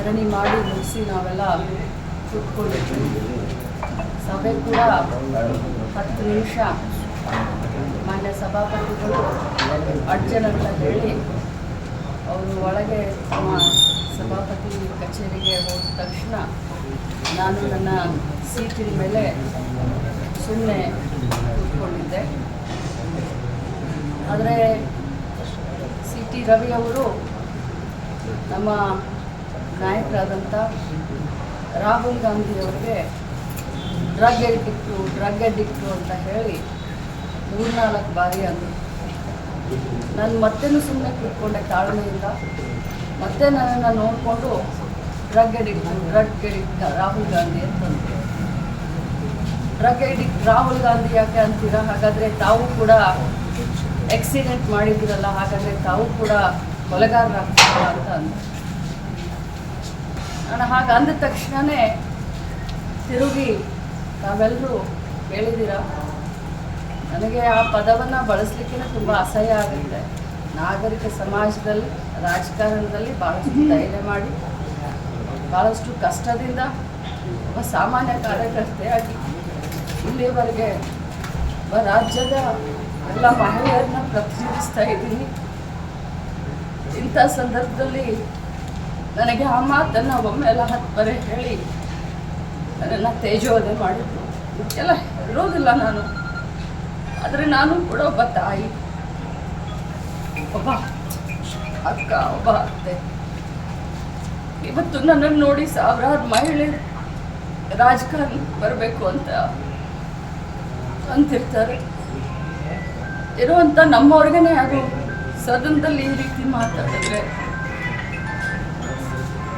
ಧರಣಿ ಮಾಡಿ ಮುಗಿಸಿ ನಾವೆಲ್ಲ ಕೂತ್ಕೊಂಡಿದ್ವಿ. ಸಭೆ ಕೂಡ 10 ನಿಮಿಷ ಮಾನ್ಯ ಸಭಾಪತಿಗಳು ಅಡ್ಜನ್ ಅಂತ ಹೇಳಿ ಅವರು ಒಳಗೆ ತಮ್ಮ ಸಭಾಪತಿ ಕಚೇರಿಗೆ ಹೋದ ತಕ್ಷಣ ನಾನು ನನ್ನ ಸೀಟಿನ ಮೇಲೆ ಸುಮ್ಮನೆ ಕೂತ್ಕೊಂಡಿದ್ದೆ. ಆದರೆ ಸಿ.ಟಿ. ರವಿ ಅವರು ನಮ್ಮ ನಾಯಕರಾದಂಥ ರಾಹುಲ್ ಗಾಂಧಿಯವರಿಗೆ ಡ್ರಗ್ ಅಡಿಕ್ಟು ಅಂತ ಹೇಳಿ 3-4 ಬಾರಿ ಅಂದರು. ನಾನು ಮತ್ತೇನು ಸುಮ್ಮನೆ ಕೂತ್ಕೊಂಡೆ ತಾಳ್ಮೆಯಿಂದ. ಮತ್ತೆ ನನ್ನನ್ನು ನೋಡಿಕೊಂಡು ಡ್ರಗ್ ಅಡಿಕ್ಟ್ ರಾಹುಲ್ ಗಾಂಧಿ ಅಂತಂದರು. ಡ್ರಗ್ ಅಡಿಕ್ಟ್ ರಾಹುಲ್ ಗಾಂಧಿ ಯಾಕೆ ಅಂತೀರಾ? ಹಾಗಾದರೆ ತಾವು ಕೂಡ ಆಕ್ಸಿಡೆಂಟ್ ಮಾಡಿದ್ದೀರಲ್ಲ, ಹಾಗಾದರೆ ತಾವು ಕೂಡ ಕೊಲೆಗಾರರಾಗ್ತೀರಲ್ಲ ಅಂತ ಅಂದರು. ನಾನು ಹಾಗೆ ಅಂದ ತಕ್ಷಣವೇ ತಿರುಗಿ ತಾವೆಲ್ಲರೂ ಕೇಳಿದ್ದೀರಾ, ನನಗೆ ಆ ಪದವನ್ನು ಬಳಸಲಿಕ್ಕೆ ತುಂಬ ಅಸಹ್ಯ ಆಗುತ್ತೆ. ನಾಗರಿಕ ಸಮಾಜದಲ್ಲಿ ರಾಜಕಾರಣದಲ್ಲಿ ಭಾಳಷ್ಟು ಧೈರ್ಯ ಮಾಡಿ ಭಾಳಷ್ಟು ಕಷ್ಟದಿಂದ ಒಬ್ಬ ಸಾಮಾನ್ಯ ಕಾರ್ಯಕರ್ತೆಯಾಗಿ ಇಲ್ಲಿವರೆಗೆ ರಾಜ್ಯದ ಎಲ್ಲ ಮಹಿಳೆಯರನ್ನ ಪ್ರತಿನಿಧಿಸ್ತಾ ಇದ್ದೀನಿ. ಇಂಥ ಸಂದರ್ಭದಲ್ಲಿ ನನಗೆ ಆ ಮಾತನ್ನು ಒಮ್ಮೆಲ್ಲ 10 ಬಾರಿ ಹೇಳಿ ನನ್ನನ್ನು ತೇಜೋವಧೆ ಮಾಡಿದ್ರು. ಎಲ್ಲ ಇರೋದಿಲ್ಲ ನಾನು, ಆದರೆ ನಾನು ಕೂಡ ಒಬ್ಬ ತಾಯಿ, ಒಬ್ಬ ಅಕ್ಕ, ಒಬ್ಬ ಅತ್ತೆ. ಇವತ್ತು ನನ್ನನ್ನು ನೋಡಿ ಸಾವಿರಾರು ಮಹಿಳೆ ರಾಜಕಾರಣ ಬರಬೇಕು ಅಂತ ಅಂತಿರ್ತಾರೆ. ಇರುವಂಥ ನಮ್ಮವ್ರಿಗೇ ಅದು ಸದನದಲ್ಲಿ ಈ ರೀತಿ ಮಾತಾಡಿದ್ರೆ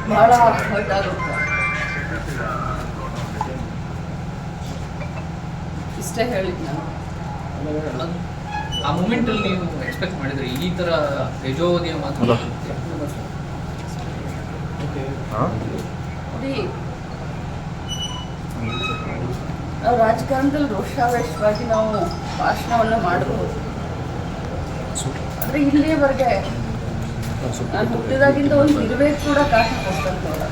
ಬಹಳ ಹರ್ಟ್ ಆಗುತ್ತೆ. ಇಷ್ಟೇ ಹೇಳಿದ್ ನಾನು. ಆ ಮೂಮೆಂಟ್ ಅಲ್ಲಿ ನೀವು ಎಕ್ಸ್ಪೆಕ್ಟ್ ಮಾಡಿದ್ರೆ ಈ ತರ ತೇಜೋವಧಿಯ ಮಾತು? ನೋಡಿ, ನಾವು ರಾಜಕಾರಣದಲ್ಲಿ ರೋಷಾವೇಶವಾಗಿ ನಾವು ಭಾಷಣವನ್ನು ಮಾಡಬಹುದು. ಆದರೆ ಇಲ್ಲಿಯವರೆಗೆ ನಾನು ಹುಟ್ಟಿದಾಗಿಂದ ಒಂದು ಇರುವೆ ಕೂಡ ಕಾಟ ಕೊಡ್ತಂತವಲ್ಲ.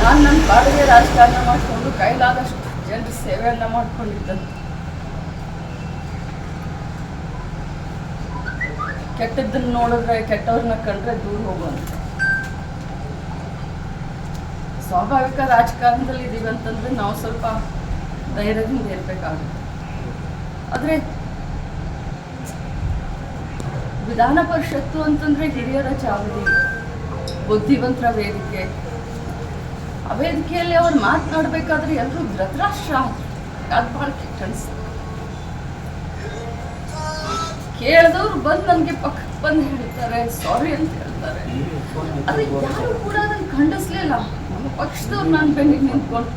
ನಾನು ನನ್ನ ಪಾಡಿಗೆ ರಾಜಕಾರಣ ಮಾಡಿಕೊಂಡು ಕೈಲಾದಷ್ಟು ಜನರ ಸೇವೆಯನ್ನು ಮಾಡ್ಕೊಂಡಿದ್ದಂತೆ. ಕೆಟ್ಟದ್ದನ್ನು ನೋಡಿದ್ರೆ, ಕೆಟ್ಟವ್ರನ್ನ ಕಂಡ್ರೆ ದೂರ ಹೋಗುವಂತೆ. ಸ್ವಾಭಾವಿಕ ರಾಜಕಾರಣದಲ್ಲಿ ಇದ್ದೀವಿ ಅಂತಂದರೆ ನಾವು ಸ್ವಲ್ಪ ಧೈರ್ಯದಿಂದ ಇರಬೇಕಾಗುತ್ತೆ. ಆದರೆ ವಿಧಾನ ಪರಿಷತ್ತು ಅಂತಂದರೆ ಹಿರಿಯರ ಚಾವಡಿ, ಬುದ್ಧಿವಂತರ ವೇದಿಕೆ. ಆ ವೇದಿಕೆಯಲ್ಲಿ ಅವ್ರು ಮಾತನಾಡಬೇಕಾದ್ರೆ ಎಲ್ಲರೂ ಧೃತರಾಷ್ಟ್ರ ಆದರು. ಅದು ಭಾಳ ಕೆಟ್ಟ ಅನಿಸ್ತು. ಕೇಳಿದವ್ರು ಬಂದು ನನಗೆ ಪಕ್ಕಕ್ಕೆ ಬಂದು ಹೇಳ್ತಾರೆ, ಸಾರಿ ಅಂತ ಹೇಳ್ತಾರೆ. ಆದರೆ ಯಾರು ಕೂಡ ಅದನ್ನು ಖಂಡಿಸ್ಲಿಲ್ಲ. ನಮ್ಮ ಪಕ್ಷದವ್ರು ನಾನು ಬೆನ್ನಿಗೆ ನಿಂತ್ಕೊಂಡು,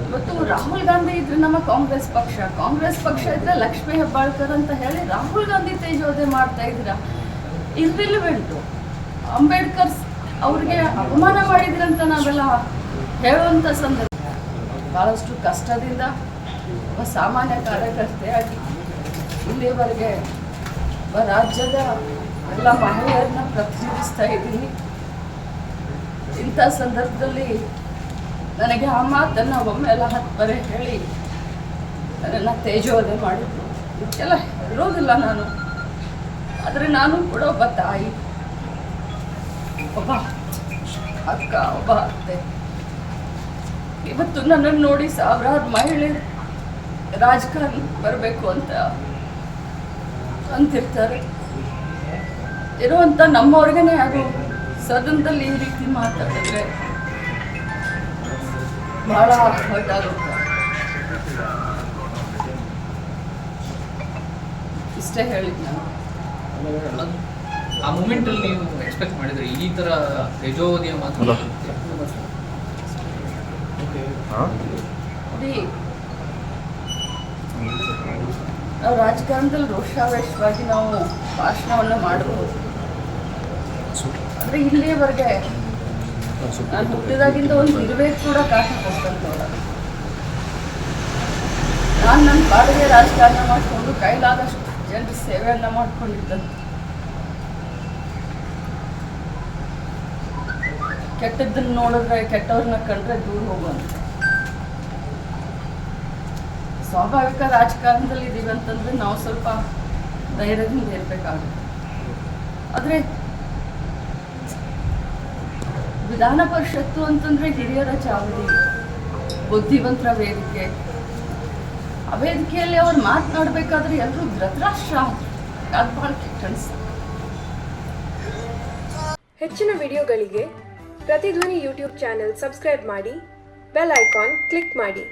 ಇವತ್ತು ರಾಹುಲ್ ಗಾಂಧಿ ಇದ್ರೆ ನಮ್ಮ ಕಾಂಗ್ರೆಸ್ ಪಕ್ಷ ಇದ್ರೆ ಲಕ್ಷ್ಮೀ ಹೆಬ್ಬಾಳ್ಕರ್ ಅಂತ ಹೇಳಿ ರಾಹುಲ್ ಗಾಂಧಿ ತೇಜೋವಧೆ ಮಾಡ್ತಾ ಇದ್ದೀರಾ. ಇರ್ರಿಲಿವೆಂಟು. ಅಂಬೇಡ್ಕರ್ ಅವ್ರಿಗೆ ಅಪಮಾನ ಮಾಡಿದ್ರಂತ ನಾವೆಲ್ಲ ಹೇಳುವಂಥ ಸಂದರ್ಭ. ಭಾಳಷ್ಟು ಕಷ್ಟದಿಂದ ಒಬ್ಬ ಸಾಮಾನ್ಯ ಕಾರ್ಯಕರ್ತೆಯಾಗಿ ಇಲ್ಲಿವರೆಗೆ ರಾಜ್ಯದ ಎಲ್ಲ ಮಹಿಳೆಯರನ್ನ ಪ್ರತಿನಿಧಿಸ್ತಾ ಇದ್ದೀನಿ. ಇಂಥ ಸಂದರ್ಭದಲ್ಲಿ ನನಗೆ ಆ ಮಾತನ್ನು ಒಮ್ಮೆಲ್ಲ 10 ಬಾರಿ ಹೇಳಿ ನನ್ನನ್ನು ತೇಜೋವಧೆ ಮಾಡಿದ್ರು. ಎಲ್ಲ ಇರೋದಿಲ್ಲ ನಾನು, ಆದರೆ ನಾನು ಕೂಡ ಒಬ್ಬ ತಾಯಿ, ಒಬ್ಬ ಅಕ್ಕ, ಒಬ್ಬ ಅತ್ತೆ. ಇವತ್ತು ನನ್ನನ್ನು ನೋಡಿ ಸಾವಿರಾರು ಮಹಿಳೆ ರಾಜಕಾರಣ ಬರಬೇಕು ಅಂತ ಅಂತಿರ್ತಾರೆ. ಇರುವಂಥ ನಮ್ಮವ್ರಿಗೇ ಅದು ಸದನದಲ್ಲಿ ಈ ರೀತಿ ಮಾತಾಡಿದ್ರೆ ಬಹಳ ಹರ್ಟ್ ಆಗುತ್ತೆ. ಇಷ್ಟೇ ಹೇಳಿದ್ ನಾನು. ಆ ಮೂಮೆಂಟ್ ಅಲ್ಲಿ ನೀವು ಎಕ್ಸ್ಪೆಕ್ಟ್ ಮಾಡಿದ್ರೆ ಈ ತರ ತೇಜೋವಧಿಯ ಮಾತು? ನೋಡಿ, ನಾವು ರಾಜಕಾರಣದಲ್ಲಿ ರೋಷಾವೇಶವಾಗಿ ನಾವು ಭಾಷಣವನ್ನು ಮಾಡಬಹುದು. ಆದರೆ ಇಲ್ಲಿಯವರೆಗೆ ನಾನು ಹುಟ್ಟಿದಾಗಿಂದ ಒಂದು ಇರುವೆ ಕೂಡ ಕಾಟ ಕೊಡ್ತಂತವಲ್ಲ. ನಾನು ನನ್ನ ಪಾಡಿಗೆ ರಾಜಕಾರಣ ಮಾಡಿಕೊಂಡು ಕೈಲಾದಷ್ಟು ಜನರ ಸೇವೆಯನ್ನು ಮಾಡ್ಕೊಂಡಿದ್ದಂತೆ. ಕೆಟ್ಟದ್ದನ್ನು ನೋಡಿದ್ರೆ ಕೆಟ್ಟವ್ರನ್ನ ಕಂಡ್ರೆ ದೂರ ಹೋಗುವಂತೆ. ಸ್ವಾಭಾವಿಕ ರಾಜಕಾರಣದಲ್ಲಿ ಇದ್ದೀವಿ ಅಂತಂದ್ರೆ ನಾವು ಸ್ವಲ್ಪ ಧೈರ್ಯದಿಂದ ಇರಬೇಕಾಗುತ್ತೆ. ಆದರೆ ವಿಧಾನ ಪರಿಷತ್ತು ಅಂತಂದ್ರೆ ಹಿರಿಯರ ಚಾವಡಿ, ಬುದ್ಧಿವಂತರ ವೇದಿಕೆ. ಆ ವೇದಿಕೆಯಲ್ಲಿ ಅವ್ರು ಮಾತನಾಡಬೇಕಾದ್ರೆ ಎಲ್ಲರೂ ಧೃತರಾಷ್ಟ್ರ ಆದ್ರು. ಅದು ಭಾಳ ಕೆಟ್ಟ ಅನ್ಸುತ್ತೆ. ಹೆಚ್ಚಿನ ವಿಡಿಯೋಗಳಿಗೆ ಪ್ರತಿಧ್ವನಿ ಯೂಟ್ಯೂಬ್ ಚಾನೆಲ್ ಸಬ್ಸ್ಕ್ರೈಬ್ ಮಾಡಿ, ಬೆಲ್ ಐಕಾನ್ ಕ್ಲಿಕ್ ಮಾಡಿ.